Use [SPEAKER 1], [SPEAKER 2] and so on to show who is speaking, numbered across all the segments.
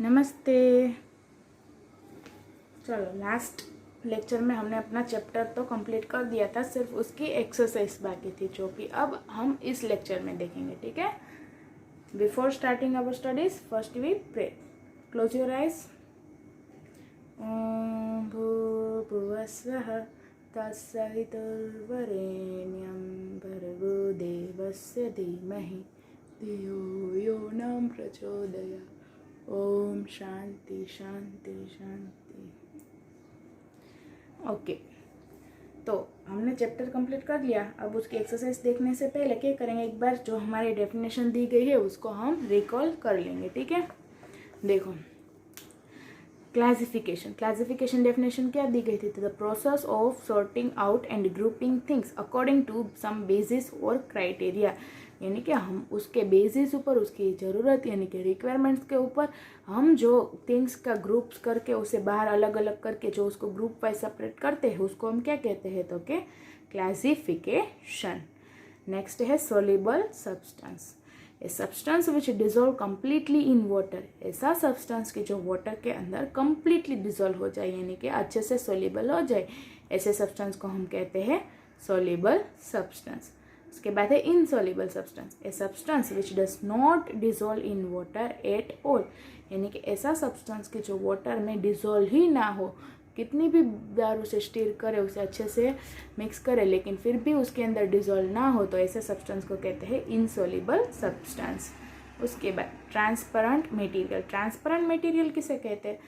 [SPEAKER 1] नमस्ते। चलो, last lecture में हमने अपना चैप्टर तो कंप्लीट कर दिया था, सिर्फ उसकी एक्सरसाइज बाकी थी जो कि अब हम इस लेक्चर में देखेंगे। ठीक है, before starting our studies first we pray. Close your eyes. ओम भूर्भुवस्वः तत्सवितुर्वरेण्यं भर्गो देवस्य धीमहि धियो यो न प्रचोदयात्। ओम शांति शांति शांति। ओके, तो हमने चैप्टर कंप्लीट कर लिया। अब उसकी एक्सरसाइज देखने से पहले क्या करेंगे, एक बार जो हमारी डेफिनेशन दी गई है उसको हम रिकॉल कर लेंगे। ठीक है, देखो, क्लासिफिकेशन डेफिनेशन क्या दी गई थी? The process of sorting out and grouping things according to some basis और क्राइटेरिया, यानी कि हम उसके बेसिस ऊपर, उसकी ज़रूरत यानी कि रिक्वायरमेंट्स के ऊपर हम जो थिंग्स का ग्रुप्स करके उसे बाहर अलग अलग करके जो उसको ग्रुप वाइज सेपरेट करते हैं उसको हम क्या कहते हैं? तो के क्लासिफिकेशन। नेक्स्ट है soluble substance. A substance which dissolve completely in water, ऐसा सब्सटेंस की जो वाटर के अंदर कम्प्लीटली डिजोल्व हो जाए यानी कि अच्छे से सोल्यूबल हो जाए, ऐसे सब्सटेंस को हम कहते हैं सोल्यूबल सब्सटेंस। उसके बाद है insoluble substance. A substance which does not dissolve in water at all, यानी कि ऐसा सब्सटेंस की जो वाटर में डिजोल्व ही ना हो, कितनी भी बार उसे स्टीर करे, उसे अच्छे से मिक्स करे, लेकिन फिर भी उसके अंदर डिजोल्व ना हो, तो ऐसे सब्सटेंस को कहते हैं इनसोल्यूबल सब्सटेंस। उसके बाद ट्रांसपेरेंट मटेरियल। ट्रांसपेरेंट मटेरियल किसे कहते हैं?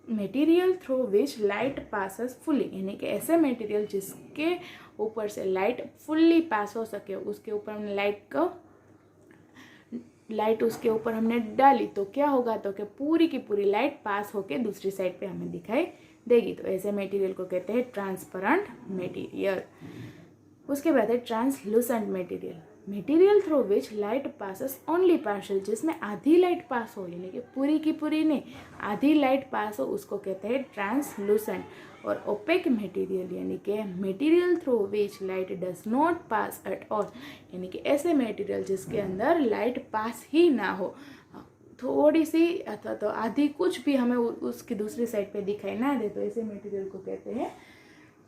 [SPEAKER 1] Material through which light passes fully, यानी कि ऐसे मटेरियल जिसके ऊपर से लाइट फुल्ली पास हो सके, उसके ऊपर हमने लाइट उसके ऊपर हमने डाली तो क्या होगा? तो कि पूरी की पूरी लाइट पास होके दूसरी साइड पे हमें दिखाई देगी, तो ऐसे मटेरियल को कहते हैं ट्रांसपेरेंट मटेरियल। उसके बाद है translucent material. Material through which light passes only partial, जिसमें आधी लाइट पास हो, यानी कि पूरी की पूरी नहीं, आधी लाइट पास हो, उसको कहते हैं ट्रांसलूसेंट। और ओपेक मटेरियल, यानी कि material through which light does not pass at all, यानी कि ऐसे मटेरियल जिसके अंदर लाइट पास ही ना हो, थोड़ी सी अथवा तो आधी कुछ भी हमें उसकी दूसरी साइड पे दिखाई ना दे, तो ऐसे मटेरियल को कहते हैं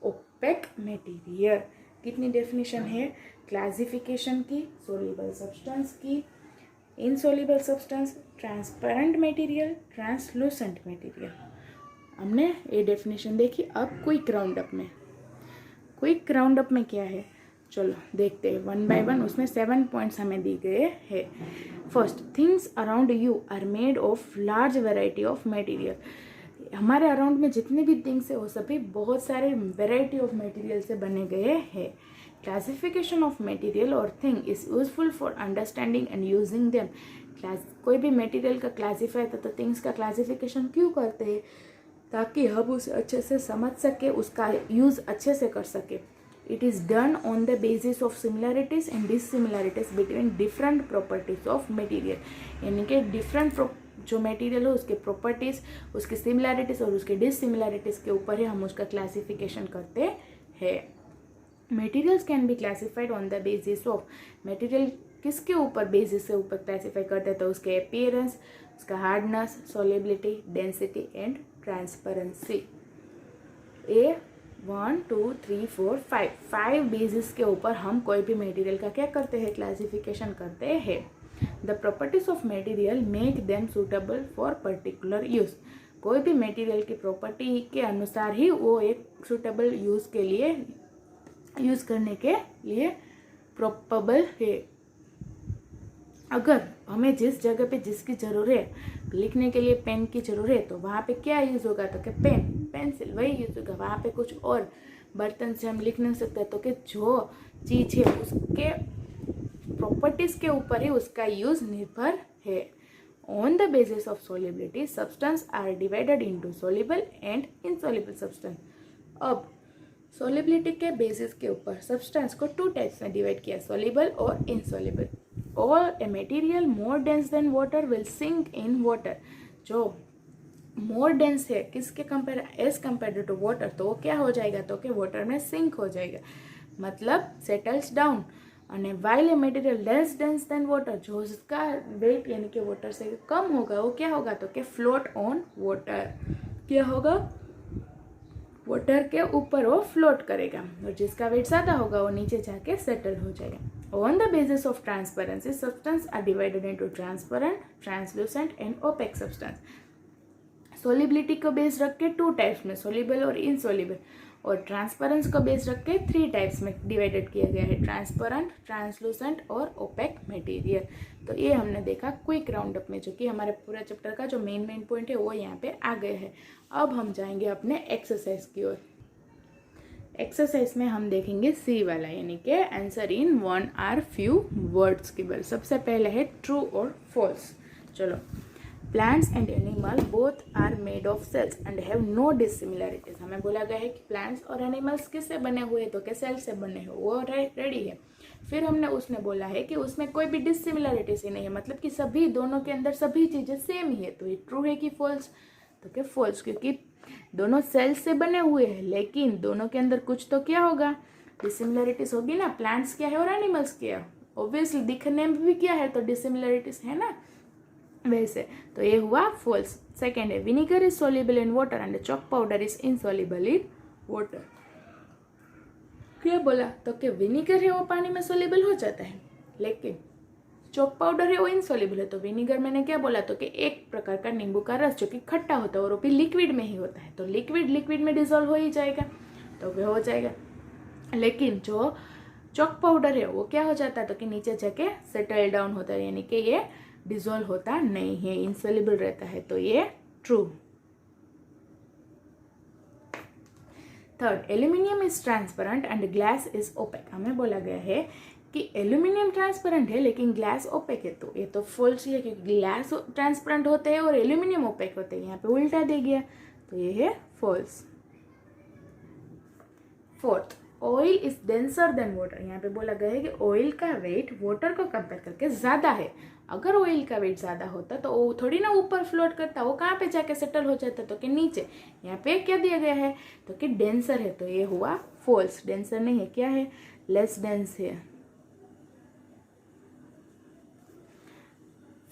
[SPEAKER 1] ओपेक मटेरियल। कितनी डेफिनेशन है क्लासिफिकेशन की, सोल्यूबल सब्सटेंस की, insoluble substance, transparent material, translucent material. हमने ये डेफिनेशन देखी। अब क्विक राउंड अप में क्या है, चलो देखते हैं वन बाय वन। उसमें 7 पॉइंट्स हमें दी गए हैं। First, things around you are made of large variety of material. हमारे अराउंड में जितने भी थिंग्स है वो सभी बहुत सारे वेराइटी ऑफ मटेरियल से बने गए हैं। क्लासिफिकेशन ऑफ मटेरियल और thing is useful for understanding and using them. कोई भी मटेरियल का क्लासीफाई तो थिंग्स का क्लासिफिकेशन क्यों करते हैं? ताकि हम उसे अच्छे से समझ सके, उसका यूज़ अच्छे से कर सके। It is done on the basis of similarities and dissimilarities between different properties of material, यानी कि डिफरेंट जो मटेरियल हो उसके प्रॉपर्टीज, उसकी सिमिलैरिटीज और उसके डिससिमिलैरिटीज के ऊपर ही हम उसका क्लासिफिकेशन करते हैं। Materials can be classified on the basis of, material किसके ऊपर बेसिस से ऊपर क्लासीफाई करते हैं? तो उसके अपीयरेंस, उसका hardness, solubility, density and transparency. 1 2 3 4 5 basis के ऊपर हम कोई भी मटेरियल का क्या करते हैं? क्लासिफिकेशन करते हैं। The properties of material make them suitable for particular use. कोई भी मटेरियल की प्रॉपर्टी के अनुसार ही वो एक सूटेबल यूज के लिए, यूज करने के लिए प्रोपेबल है। अगर हमें जिस जगह पे जिसकी ज़रूरत है, लिखने के लिए पेन की ज़रूरत है, तो वहाँ पे क्या यूज़ होगा? तो कि पेन, पेंसिल वही यूज़ होगा। वहाँ पे कुछ और बर्तन से हम लिख नहीं सकते, तो कि जो चीज़ है उसके प्रॉपर्टीज़ के ऊपर ही उसका यूज़ निर्भर है। On the basis of solubility substance are divided into soluble and insoluble substance. अब सोल्युबिलिटी के बेसिस के ऊपर सब्सटेंस को 2 टाइप्स में डिवाइड किया, सोल्यूबल और इनसोल्यूबल। और a material more dense than water will sink in water. जो मोर डेंस है किसके compare, as compare to water, तो वो क्या हो जाएगा? तो कि वाटर में सिंक हो जाएगा, मतलब सेटल्स डाउन। અને while a material less dense than water, जो उसका वेट यानी कि वाटर से कम होगा वो क्या होगा, तो कि फ्लोट ऑन वाटर, क्या होगा, वाटर के ऊपर वो फ्लोट करेगा, और जिसका वेट ज़्यादा होगा वो नीचे जाके सेटल हो जाएगा। On the basis of transparency substance are divided into transparent, translucent and opaque substance. Solubility को बेस रख के 2 टाइप्स में, सोलिबल और इनसोलिबल, और ट्रांसपेरेंस को बेस रख के 3 टाइप्स में डिवाइडेड किया गया है, ट्रांसपेरेंट, ट्रांसलूसेंट और ओपेक मटेरियल। तो ये हमने देखा क्विक राउंड अप में, जो कि हमारे पूरा चैप्टर का जो मेन पॉइंट है वो यहाँ पे आ गए हैं। अब हम जाएंगे अपने एक्सरसाइज की ओर। एक्सरसाइज में हम देखेंगे सी वाला, यानी कि answer in 1 or few words की बार। सबसे पहले है ट्रू और फॉल्स। चलो, plants and animal both are made of cells and have no dissimilarities. हमें बोला गया है कि प्लांट्स और एनिमल्स किससे बने हुए हैं, तो क्या सेल से बने हुए, वो रेडी है। फिर हमने उसने बोला है कि उसमें कोई भी डिसिमिलरिटीज ही नहीं है, मतलब कि सभी दोनों के अंदर सभी चीजें सेम ही है। तो ये ट्रू है कि फॉल्स, तो क्या फॉल्स, क्योंकि दोनों सेल्स से बने हुए हैं, लेकिन दोनों के अंदर कुछ तो क्या होगा, डिसिमिलरिटीज होगी ना। प्लांट्स क्या है और एनिमल्स क्या है, ऑब्वियसली दिखने में भी क्या है, तो डिसिमिलरिटीज है ना, वैसे। तो ये हुआ फॉल्स। सेकेंड है vinegar is soluble in water and chalk powder is insoluble in water. क्या बोला, तो कि विनीगर है वो पानी में सोल्यूबल हो जाता है, लेकिन चॉक पाउडर है वो इनसोल्यूबल है। तो विनीगर मैंने क्या बोला, तो कि एक प्रकार का नींबू का रस जो कि खट्टा होता है और वो भी लिक्विड में ही होता है, तो लिक्विड में डिजोल्व हो ही जाएगा, तो वह हो जाएगा। लेकिन जो चॉक पाउडर है वो क्या हो जाता है, तो कि नीचे जाके सेटल डाउन होता है, यानी कि ये डिजोल्व होता नहीं है, इनसोल्यूबल रहता है, तो ये true. Third, aluminium is transparent and glass is opaque. हमें बोला गया है कि एल्यूमिनियम ट्रांसपेरेंट है लेकिन ग्लास ओपेक है, तो ये तो फॉल्स ही है, क्योंकि ग्लास ट्रांसपेरेंट होते हैं और एल्यूमिनियम ओपेक होते हैं। यहाँ पे उल्टा दे गया, तो ये है false. Fourth, oil is denser than water. यहाँ पे बोला गया है कि ऑयल का वेट वाटर को कंपेयर करके ज्यादा है। अगर ऑयल का वेट ज्यादा होता तो वो थोड़ी ना ऊपर फ्लोट करता, वो कहाँ पे जाके सेटल हो जाता, तो कि नीचे। यहाँ पे क्या दिया गया है, तो कि डेंसर है, तो ये हुआ फॉल्स। डेंसर नहीं है, क्या है, लेस डेंस है।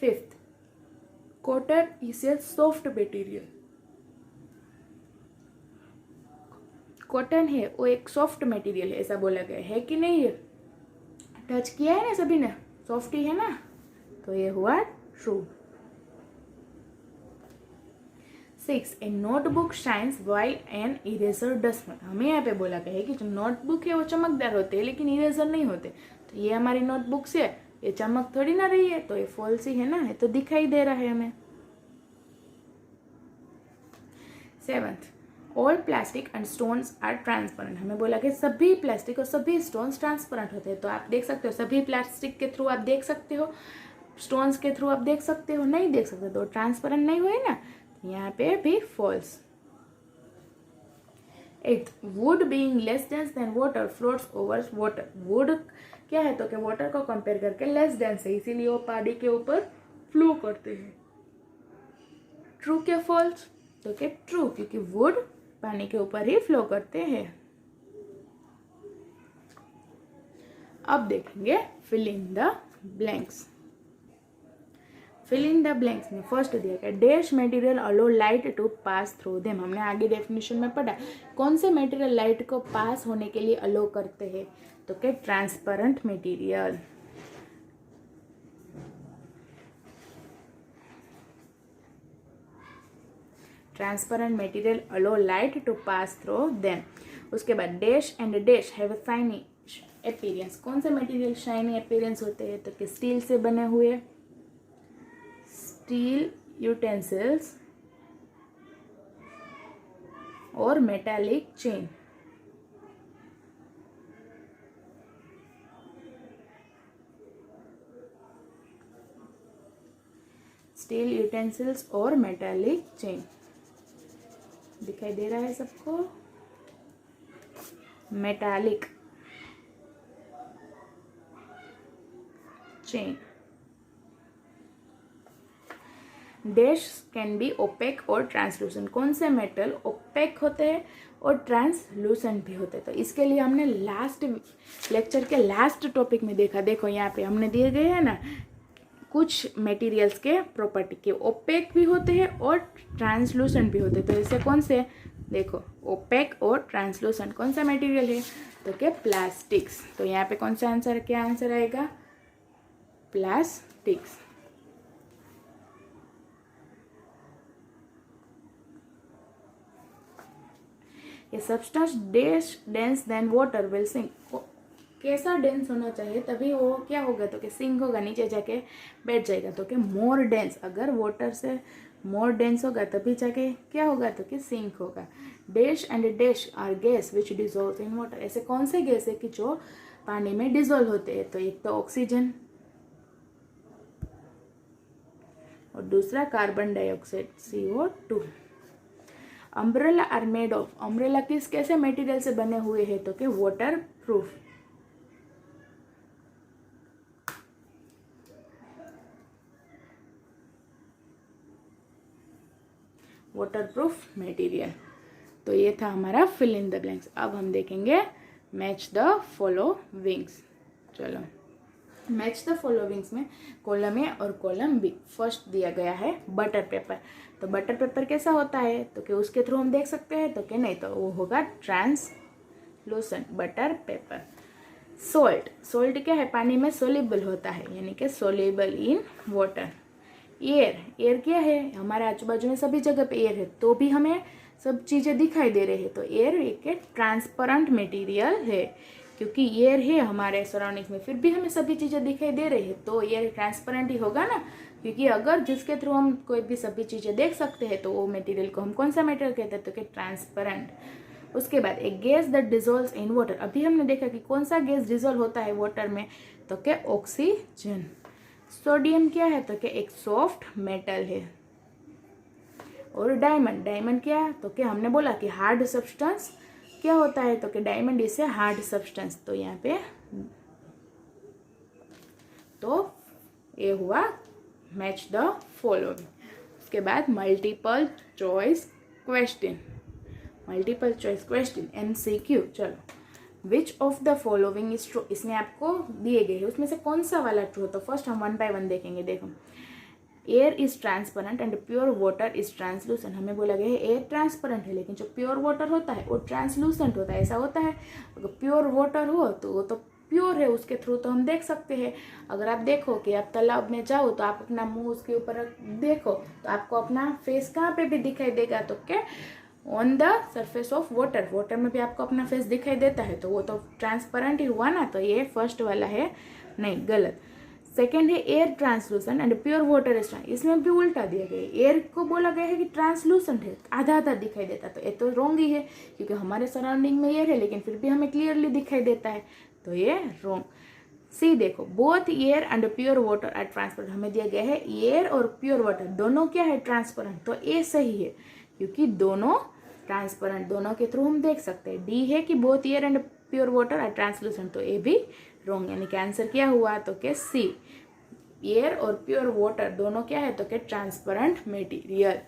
[SPEAKER 1] Fifth, cotton is a soft material. Cotton है वो एक सॉफ्ट मटेरियल है, ऐसा बोला गया है कि नहीं है, टच किया है ना सभी ने, सॉफ्ट ही है ना, तो ये हुआ true. 6, A notebook shines while an eraser dust not. हमें यहाँ पे बोला गया है कि जो नोटबुक है वो चमकदार होते हैं लेकिन इरेजर नहीं होते, तो ये हमारी नोटबुक्स है, ये चमक थोड़ी ना रही है, तो ये फॉल्स ही है ना, ये तो दिखाई दे रहा है हमें। 7th, all plastic and stones are transparent. हमें बोला कि सभी प्लास्टिक और सभी स्टोन्स ट्रांसपेरेंट होते हैं, तो आप देख सकते हो, सभी प्लास्टिक के थ्रू आप देख सकते हो, स्टोन्स के थ्रू आप देख सकते हो, नहीं देख सकते, तो ट्रांसपेरेंट नहीं हुए ना, यहाँ पे भी false. 8th, wood being less dense than water floats over water. Wood क्या है, तो कि वाटर को कंपेयर करके लेस डेंस है, इसीलिए वो पानी के ऊपर फ्लो करते हैं। ट्रू क्या फॉल्स, तो कि ट्रू, क्योंकि वुड पानी के ऊपर ही फ्लो करते हैं। अब देखेंगे fill in the blanks. Fill in the blanks में फर्स्ट दिया गया, dash material allow light to pass through them. हमने आगे डेफिनेशन में पढ़ा कौन से मटेरियल लाइट को पास होने के लिए अलो करते हैं, तो क्या transparent material. Transparent material allow light to pass through them. उसके बाद dash and dash have a shiny appearance. कौन से मटेरियल शाइनी अपीयरेंस होते हैं, तो कि स्टील से बने हुए, स्टील यूटेंसिल्स और मेटालिक चेन। स्टील यूटेंसिल्स और मेटालिक चेन दिखाई दे रहा है सबको, metallic chain. Dash can be opaque और ट्रांसलूसेंट। कौन से मेटल ओपेक होते हैं और ट्रांसलूसेंट भी होते हैं। तो इसके लिए हमने लास्ट लेक्चर के लास्ट टॉपिक में देखा। देखो यहाँ पे हमने दिए गए हैं ना कुछ मटेरियल्स के प्रॉपर्टी के, ओपेक भी होते हैं और ट्रांसलूसेंट भी होते हैं। तो ऐसे कौन से, देखो ओपेक और ट्रांसलूसेंट कौन सा मटेरियल है, तो क्या प्लास्टिक्स। तो यहाँ पे कौन सा आंसर, क्या आंसर आएगा, प्लास्टिक्स। ये substance dash dense than water will sink. कैसा डेंस होना चाहिए तभी वो क्या होगा, तो कि सिंक होगा, नीचे जाके बैठ जाएगा। तो कि मोर डेंस, अगर वाटर से मोर डेंस होगा तभी जाके क्या होगा, तो कि सिंक होगा। Dash and dash are gas which dissolve in water. ऐसे कौन से गैस है कि जो पानी में डिजोल्व होते हैं, तो एक तो ऑक्सीजन और दूसरा carbon dioxide CO2। Umbrella are made of, umbrella किस कैसे मटेरियल से बने हुए हैं, तो कि वाटर प्रूफ। Waterproof material. तो ये था हमारा फिल इन द ब्लैंक्स। अब हम देखेंगे मैच द फॉलोविंग्स। चलो मैच द फॉलोविंग्स में कॉलम ए और कॉलम बी। फर्स्ट दिया गया है बटर पेपर। तो बटर पेपर कैसा होता है, तो कि उसके थ्रू हम देख सकते हैं, तो कि नहीं, तो वो होगा translucent butter paper. Salt, salt क्या है, पानी में सोल्यूबल होता है, यानी कि soluble in water. Air, air क्या है, हमारे आजू बाजू में सभी जगह पे एयर है, तो भी हमें सब चीज़ें दिखाई दे रही है। तो एयर एक ट्रांसपेरेंट मटेरियल है, क्योंकि एयर है हमारे सराउंडिंग्स में, फिर भी हमें सभी चीज़ें दिखाई दे रही है, तो एयर ट्रांसपेरेंट ही होगा ना। क्योंकि अगर जिसके थ्रू हम कोई भी सभी चीज़ें देख सकते हैं, तो वो मटेरियल को हम कौन सा मटेरियल कहते हैं, तो कि ट्रांसपेरेंट। उसके बाद एक gas that dissolves in water. अभी हमने देखा कि कौन सा गैस डिजोल्व होता है वाटर में, तो कि ऑक्सीजन। सोडियम क्या है, तो कि एक सॉफ्ट मेटल है। और डायमंड, डायमंड क्या है, तो कि हमने बोला कि हार्ड सब्सटेंस क्या होता है, तो कि diamond is a hard substance. तो यहाँ पे तो ये हुआ मैच द फॉलोइंग। उसके बाद multiple choice question, multiple choice question MCQ। चलो which of the following is true, इसमें आपको दिए गए हैं उसमें से कौन सा वाला ट्रू। तो फर्स्ट हम 1 बाय 1 देखेंगे। देखो air is transparent and pure water is translucent. हमें बोला गया है एयर ट्रांसपेरेंट है, लेकिन जो प्योर वाटर होता है वो ट्रांसलूसेंट होता है। ऐसा होता है, अगर प्योर वाटर हो तो वो तो प्योर है, उसके थ्रू तो हम देख सकते हैं। अगर आप देखो कि आप तालाब में जाओ तो आप अपना मुंह उसके ऊपर देखो तो आपको अपना फेस कहाँ पे भी दिखाई देगा, तो क्या on the surface of water, water में भी आपको अपना फेस दिखाई देता है, तो वो तो ट्रांसपेरेंट ही हुआ ना। तो ये फर्स्ट वाला है नहीं, गलत। सेकेंड है air translucent and pure water is trans. इसमें भी उल्टा दिया गया है, एयर को बोला गया है कि ट्रांसलूसेंट है, आधा आधा दिखाई देता, तो ये तो रॉन्ग ही है, क्योंकि हमारे सराउंडिंग में एयर है लेकिन फिर भी हमें क्लियरली दिखाई देता है, तो ये रॉन्ग। सी देखो both air and pure water are transparent. हमें दिया गया है एयर और प्योर वाटर दोनों क्या है, ट्रांसपेरेंट, तो ए सही है, क्योंकि दोनों ट्रांसपेरेंट, दोनों के थ्रू हम देख सकते हैं। डी है कि both air and pure water are translucent, तो ए भी रॉन्ग, यानी कि आंसर क्या हुआ, तो क्या सी, एयर और प्योर वाटर दोनों क्या है, तो क्या ट्रांसपेरेंट मटेरियल।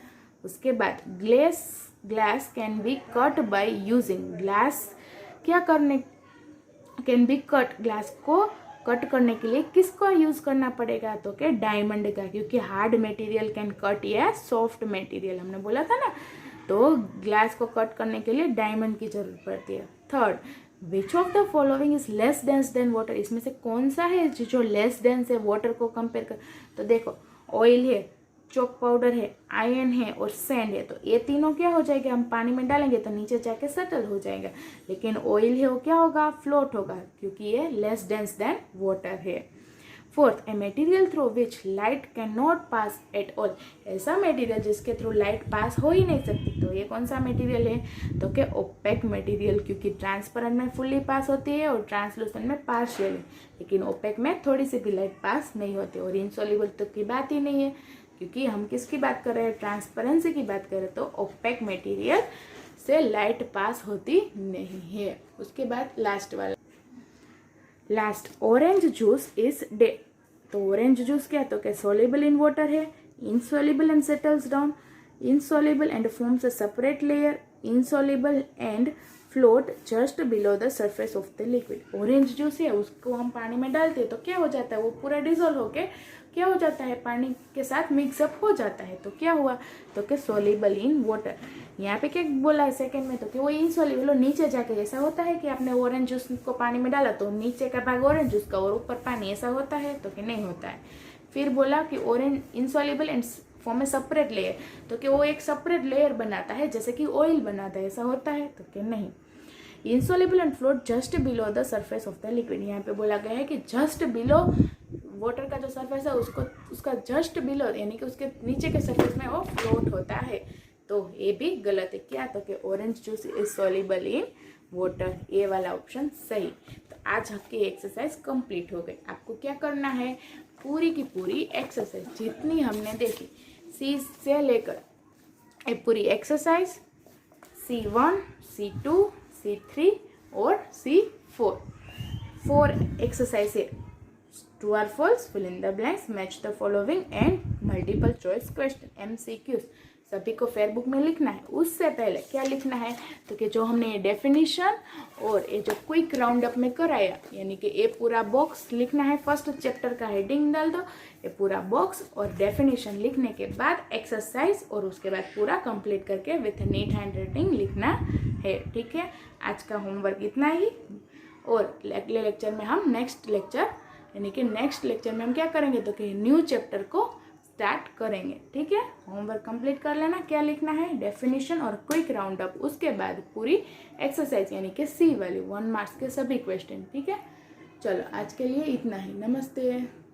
[SPEAKER 1] उसके बाद glass can be cut by using, glass क्या करने कैन बी कट, ग्लास को कट करने के लिए किसका यूज करना पड़ेगा, तो क्या डायमंड का, क्योंकि हार्ड मटेरियल कैन कट या सॉफ्ट मटेरियल, हमने बोला था ना। तो ग्लास को कट करने के लिए डायमंड की जरूरत पड़ती है। Third, which of the following is less dense than water. इसमें से कौन सा है जो लेस डेंस है वाटर को कंपेयर कर। तो देखो ऑयल है, चॉक पाउडर है, आयरन है और सैंड है, तो ये तीनों क्या हो जाएगा, हम पानी में डालेंगे तो नीचे जाके सेटल हो जाएगा। लेकिन ऑयल है वो क्या होगा, फ्लोट होगा, क्योंकि ये लेस डेंस देन वाटर है। Fourth, a material through which light can not pass at all. ऐसा मटेरियल जिसके थ्रू लाइट पास हो ही नहीं सकती, तो ये कौन सा मटेरियल है, तो क्या ओपेक मटेरियल, क्योंकि ट्रांसपेरेंट में फुल्ली पास होती है और ट्रांसलूसेंट में पार्शियल है, लेकिन ओपेक में थोड़ी सी भी लाइट पास नहीं होती। और इनसॉल्युबल तो की बात ही नहीं है, क्योंकि हम किसकी बात कर रहे हैं, ट्रांसपेरेंसी की बात कर रहे हैं, तो ओपेक मटेरियल से लाइट पास होती नहीं है। उसके बाद लास्ट वाला, last, orange juice is day. तो ऑरेंज जूस क्या है, तो क्या सोल्यूबल इन वाटर है, insoluble and settles down, insoluble and forms a separate layer, insoluble and float just below the surface of the liquid. Orange juice है उसको हम पानी में डालते हैं तो क्या हो जाता है, वो पूरा डिजोल्व होके क्या हो जाता है, पानी के साथ मिक्सअप हो जाता है। तो क्या हुआ, तो कि सोल्यूबल इन वाटर। यहाँ पे क्या बोला है सेकंड में, तो कि वो इनसोल्यूबल नीचे जाके, ऐसा होता है कि आपने ऑरेंज जूस को पानी में डाला तो नीचे का भाग ऑरेंज जूस का और ऊपर पानी, ऐसा होता है, तो कि नहीं होता है। फिर बोला कि orange insoluble and form A separate layer, तो कि वो एक सेपरेट लेयर बनाता है जैसे कि ऑयल बनाता है, ऐसा होता है, तो कि नहीं। Insoluble and float just below the surface of the liquid, यहाँ पे बोला गया है कि जस्ट बिलो वाटर का जो सरफेस है उसको, उसका जस्ट बिलो यानी कि उसके नीचे के सरफेस में वो फ्लोट होता है, तो ये भी गलत है। क्या, तो कि orange juice is soluble in water, ये वाला ऑप्शन सही। तो आज आपकी एक्सरसाइज कंप्लीट हो गई। आपको क्या करना है, पूरी की पूरी एक्सरसाइज जितनी हमने देखी सी से लेकर ये पूरी एक्सरसाइज C1, C2, C3 और C4, 4 एक्सरसाइज है। ट्रू और false, fill in the blanks, match the following and multiple choice question MCQs सभी को फेयर बुक में लिखना है। उससे पहले क्या लिखना है, तो कि जो हमने ये डेफिनेशन और ये जो क्विक राउंड अप में कराया, यानी कि ये पूरा बॉक्स लिखना है। फर्स्ट चैप्टर का हेडिंग डाल दो, ये पूरा बॉक्स और डेफिनेशन लिखने के बाद एक्सरसाइज और उसके बाद पूरा कंप्लीट करके विथ नीट हैंड राइटिंग लिखना है। ठीक है, आज का होमवर्क इतना ही। और अगले लेक्चर में हम नेक्स्ट लेक्चर में हम क्या करेंगे, तो कि न्यू चैप्टर को स्टार्ट करेंगे। ठीक है, होमवर्क कंप्लीट कर लेना। क्या लिखना है, डेफिनेशन और क्विक राउंड अप, उसके बाद पूरी एक्सरसाइज यानी कि C वाली 1 मार्क्स के सभी क्वेश्चन। ठीक है, चलो आज के लिए इतना ही। नमस्ते।